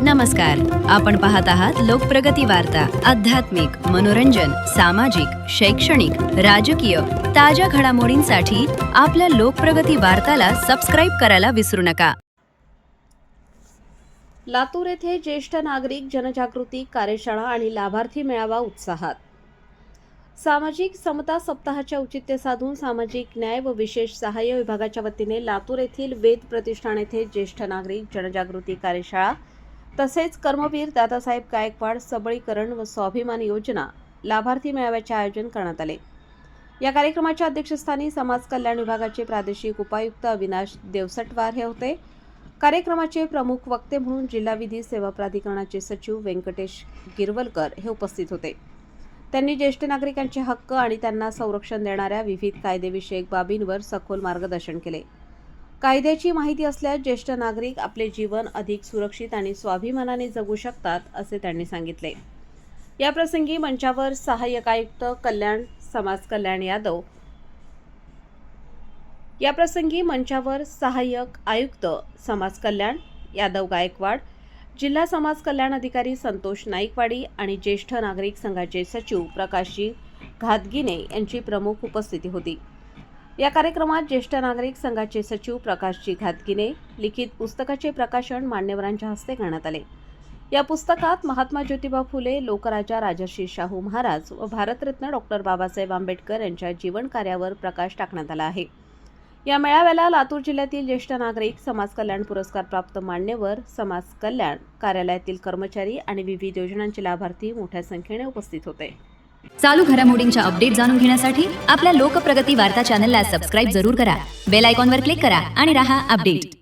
नमस्कार, आपण पाहत आहात लोकप्रगती वार्ता। आध्यात्मिक, मनोरंजन, सामाजिक, शैक्षणिक, राजकीय ताज्या घडामोडींसाठी आपल्या लोकप्रगती वार्ताला सबस्क्राइब करायला विसरू नका। लातूर येथे ज्येष्ठ नागरिक जनजागृती कार्यशाळा आणि लाभार्थी मेळावा उत्साहात। सामाजिक समता सप्ताहाचे औचित्य साधून सामाजिक न्याय व विशेष सहाय्य विभागाच्या वतीने लातूर येथील वेद प्रतिष्ठान येथे ज्येष्ठ नागरिक जनजागृती कार्यशाळा तसेच कर्मवीर दादासाहेब गायकवाड सबळीकरण व स्वाभिमान योजना लाभार्थी मेळाव्याचे आयोजन करण्यात आले। या कार्यक्रमाच्या अध्यक्षस्थानी समाज कल्याण विभागाचे प्रादेशिक उपायुक्त अविनाश देवसटवार हे होते। कार्यक्रमाचे प्रमुख वक्ते म्हणून जिल्हा विधी सेवा प्राधिकरणाचे सचिव व्यंकटेश गिरवलकर हे उपस्थित होते। त्यांनी ज्येष्ठ नागरिकांचे हक्क आणि त्यांना संरक्षण देणाऱ्या विविध कायदेविषयक बाबींवर सखोल मार्गदर्शन केले। कायद्याची माहिती असल्यास ज्येष्ठ नागरिक आपले जीवन अधिक सुरक्षित आणि स्वाभिमानाने जगू शकतात असे त्यांनी सांगितले। या प्रसंगी मंचावर सहाय्यक आयुक्त कल्याण समाज कल्याण यादव गायकवाड, जिल्हा समाज कल्याण अधिकारी संतोष नाईकवाडी आणि ज्येष्ठ नागरिक संघाचे सचिव प्रकाशजी घातगिने यांची प्रमुख उपस्थिती होती। या कार्यक्रमात ज्येष्ठ नागरिक संघाचे सचिव प्रकाशजी घातगिने लिखित पुस्तकाचे प्रकाशन मान्यवरांच्या हस्ते करण्यात आले। या पुस्तकात महात्मा ज्योतिबा फुले, लोकराजा राजर्षी शाहू महाराज व भारतरत्न डॉक्टर बाबासाहेब आंबेडकर यांच्या जीवन कार्यावर प्रकाश टाकण्यात आला आहे। या मेळाव्याला लातूर जिल्ह्यातील ज्येष्ठ नागरिक, समाज कल्याण पुरस्कार प्राप्त मान्यवर, समाज कल्याण कार्यालयातील कर्मचारी आणि विविध योजनांचे लाभार्थी मोठ्या संख्येने उपस्थित होते। चालू घडामोडींच्या अपडेट जाणून घेण्यासाठी आपल्या लोकप्रगती वार्ता चॅनलला सबस्क्राइब जरूर करा। बेल आयकॉनवर क्लिक करा आणि रहा अपडेट।